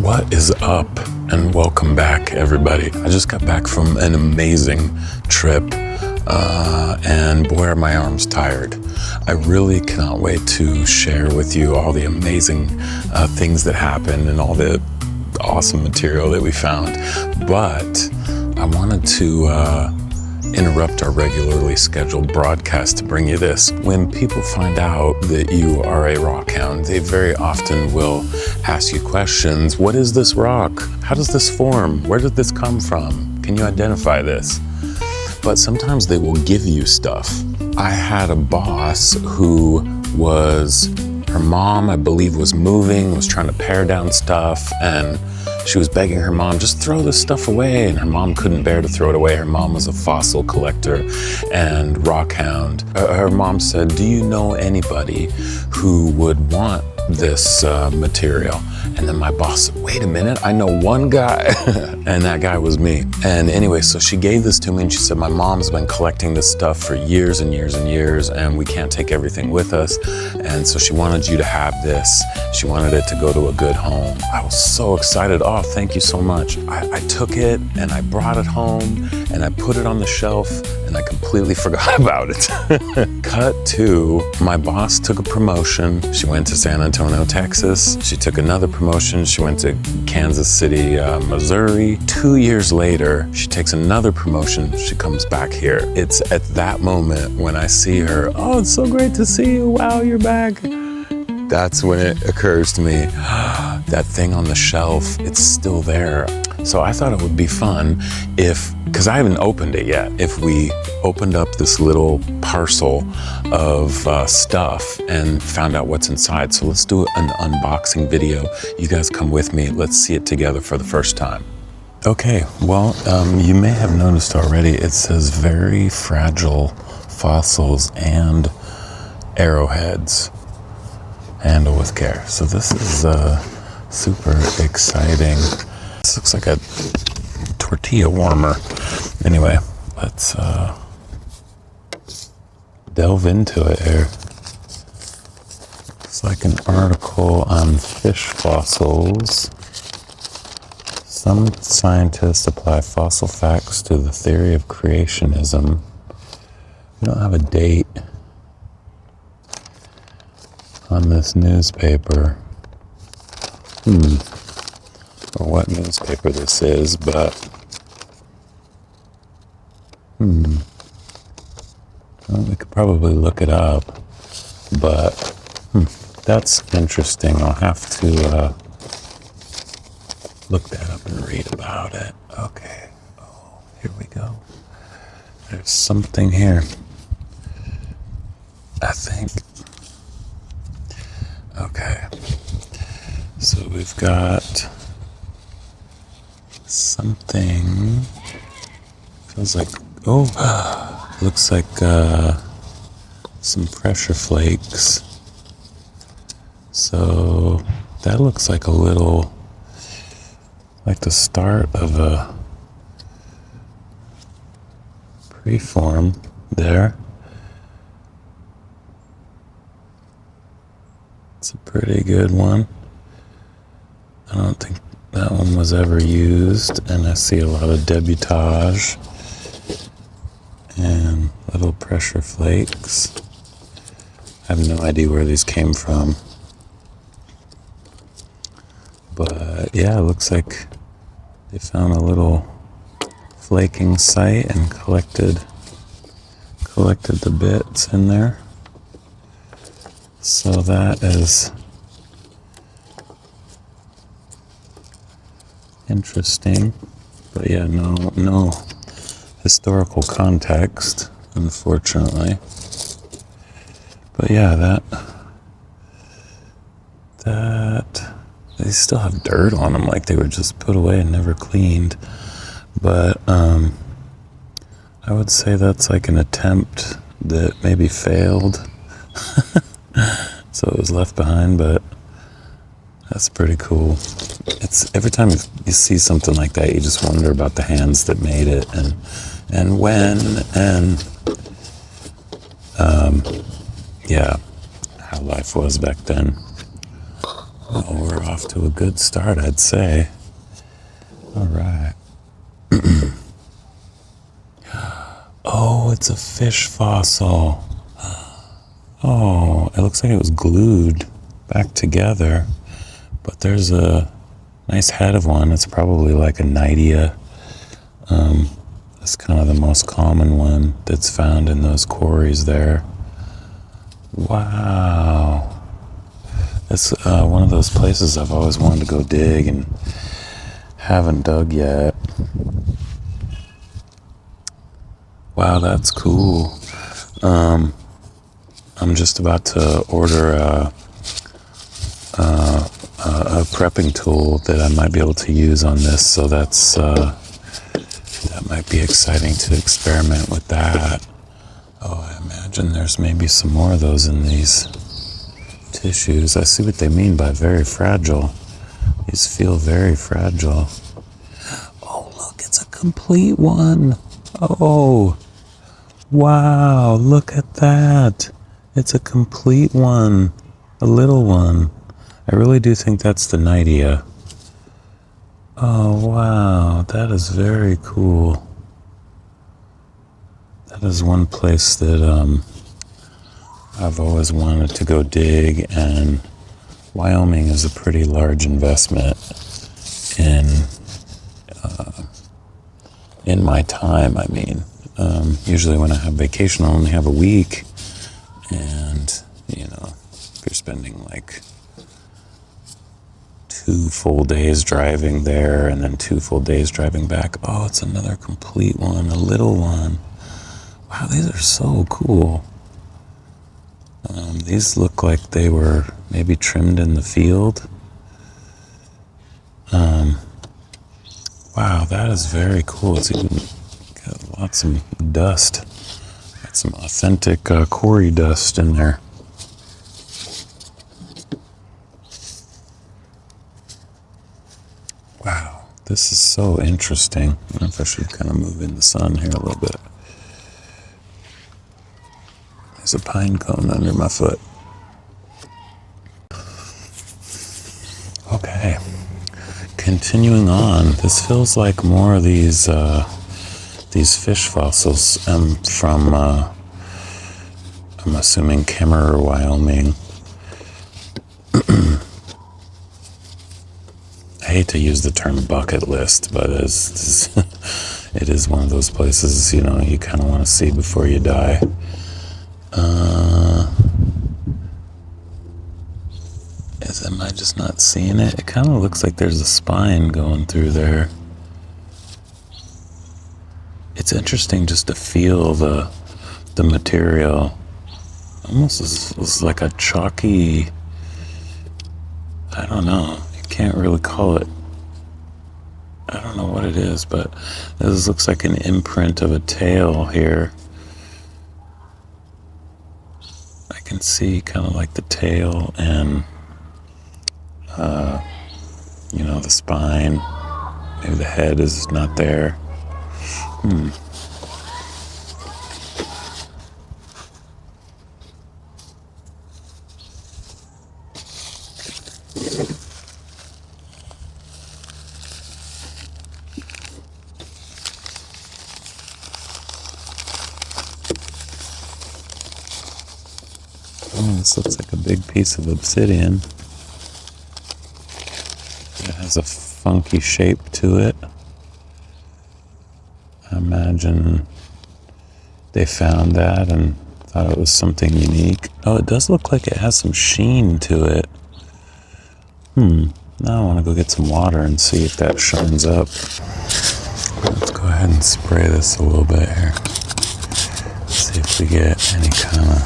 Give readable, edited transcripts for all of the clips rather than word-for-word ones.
What is up, and welcome back, everybody. I just got back from an amazing trip, and boy, are my arms tired. I really cannot wait to share with you all the amazing things that happened and all the awesome material that we found. But I wanted to interrupt our regularly scheduled broadcast to bring you this. When people find out that you are a rock hound, they very often will ask you questions. What is this rock? How does this form? Where did this come from? Can you identify this? But sometimes they will give you stuff. I had a boss who her mom, I believe, was moving, was trying to pare down stuff, and she was begging her mom, just throw this stuff away, and her mom couldn't bear to throw it away. Her mom was a fossil collector and rock hound. Her mom said, do you know anybody who would want this material? And then my boss said, wait a minute, I know one guy. And that guy was me. And anyway, so she gave this to me and she said, my mom's been collecting this stuff for years and years and years, and we can't take everything with us. And so she wanted you to have this. She wanted it to go to a good home. I was so excited. Oh, thank you so much. I took it and I brought it home and I put it on the shelf and I completely forgot about it. Cut to, my boss took a promotion. She went to San Antonio, Texas. She took another promotion. She went to Kansas City, Missouri. 2 years later, she takes another promotion. She comes back here. It's at that moment when I see her, oh, it's so great to see you. Wow, you're back. That's when it occurs to me, that thing on the shelf, it's still there. So I thought it would be fun because I haven't opened it yet, if we opened up this little parcel of stuff and found out what's inside. So let's do an unboxing video. You guys come with me. Let's see it together for the first time. Okay, well, you may have noticed already, it says very fragile fossils and arrowheads. Handle with care. So this is super exciting. This looks like a tortilla warmer. Anyway, let's delve into it here. It's like an article on fish fossils. Some scientists apply fossil facts to the theory of creationism. We don't have a date on this newspaper. Or what newspaper this is, but well, we could probably look it up, but that's interesting. I'll have to look that up and read about it. Okay. Oh, here we go. There's something here, I think. Okay, so we've got something, feels like, looks like some pressure flakes. So that looks like a little, like the start of a preform there. It's a pretty good one. I don't think that one was ever used, and I see a lot of debutage and little pressure flakes. I have no idea where these came from. But yeah, it looks like they found a little flaking site and collected the bits in there. So that is interesting, but yeah, no historical context, unfortunately. But yeah, that they still have dirt on them, like they were just put away and never cleaned. But I would say that's like an attempt that maybe failed. So it was left behind, but that's pretty cool. It's every time you see something like that, you just wonder about the hands that made it and when and yeah, how life was back then. Well, we're off to a good start, I'd say. All right. Oh, it's a fish fossil. Oh, it looks like it was glued back together. But there's a nice head of one. It's probably like a Nidia. It's kind of the most common one that's found in those quarries there. Wow. It's one of those places I've always wanted to go dig and haven't dug yet. Wow, that's cool. I'm just about to order a prepping tool that I might be able to use on this, so that might be exciting to experiment with that. Oh, I imagine there's maybe some more of those in these tissues. I see what they mean by very fragile. These feel very fragile. Oh, look, it's a complete one. Oh, wow, look at that. It's a complete one, a little one. I really do think that's the Nidia. Oh, wow, that is very cool. That is one place that I've always wanted to go dig, and Wyoming is a pretty large investment in my time. I mean, usually when I have vacation, I only have a week, and if you're spending like 2 full days driving there and then 2 full days driving back. Oh, it's another complete one, a little one. Wow, these are so cool. These look like they were maybe trimmed in the field. Wow, that is very cool. It's even got lots of dust. Got some authentic quarry dust in there. Wow, this is so interesting. I don't know if I should kind of move in the sun here a little bit. There's a pine cone under my foot. Okay, continuing on. This feels like more of these fish fossils from, I'm assuming, Kemmerer, Wyoming. I hate to use the term bucket list, but it is one of those places, you kind of want to see before you die. Am I just not seeing it? It kind of looks like there's a spine going through there. It's interesting just to feel the material. Almost is like a chalky, I don't know. You can't really call it. I don't know what it is, but this looks like an imprint of a tail here. I can see kind of like the tail and the spine. Maybe the head is not there. Oh, this looks like a big piece of obsidian. It has a funky shape to it. I imagine they found that and thought it was something unique. Oh, it does look like it has some sheen to it. Now I want to go get some water and see if that shines up. Let's go ahead and spray this a little bit here. See if we get any kind of...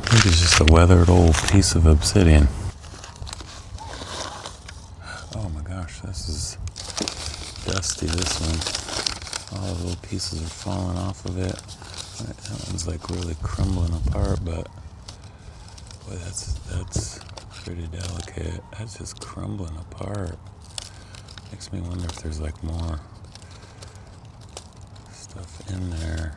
I think it's just a weathered old piece of obsidian. Oh my gosh, this is dusty, this one. All the little pieces are falling off of it. That one's like really crumbling apart, but boy, that's pretty delicate. That's just crumbling apart. Makes me wonder if there's like more stuff in there.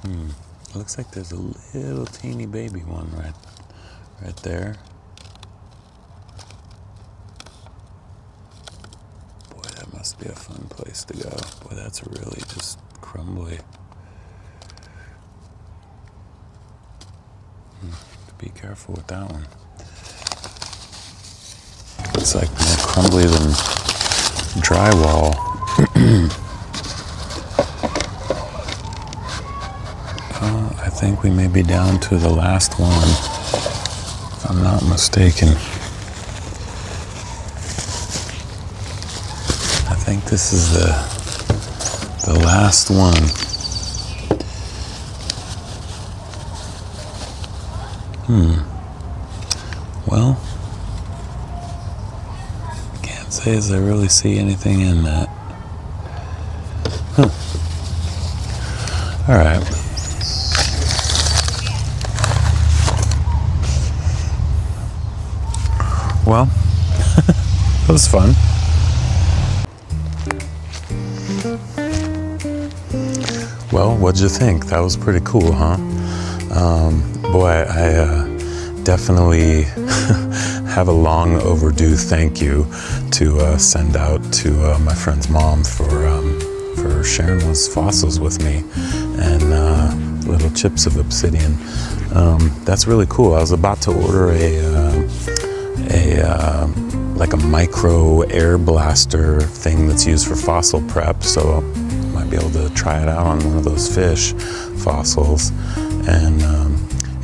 It looks like there's a little teeny baby one right there. Boy, that must be a fun place to go. Boy, that's really just crumbly. Be careful with that one. It's like more crumbly than drywall. I think we may be down to the last one, if I'm not mistaken. I think this is the last one. Well, can't say as I really see anything in that. All right. Well, that was fun. Well, what'd you think? That was pretty cool, huh? Boy, I definitely have a long overdue thank you to send out to my friend's mom for sharing those fossils with me and little chips of obsidian. That's really cool. I was about to order like a micro air blaster thing that's used for fossil prep, so I might be able to try it out on one of those fish fossils. And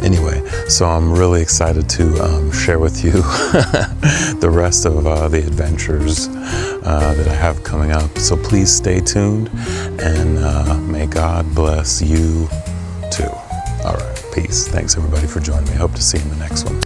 anyway, so I'm really excited to share with you the rest of the adventures that I have coming up. So please stay tuned, and may God bless you too. All right, peace. Thanks everybody for joining me. Hope to see you in the next one.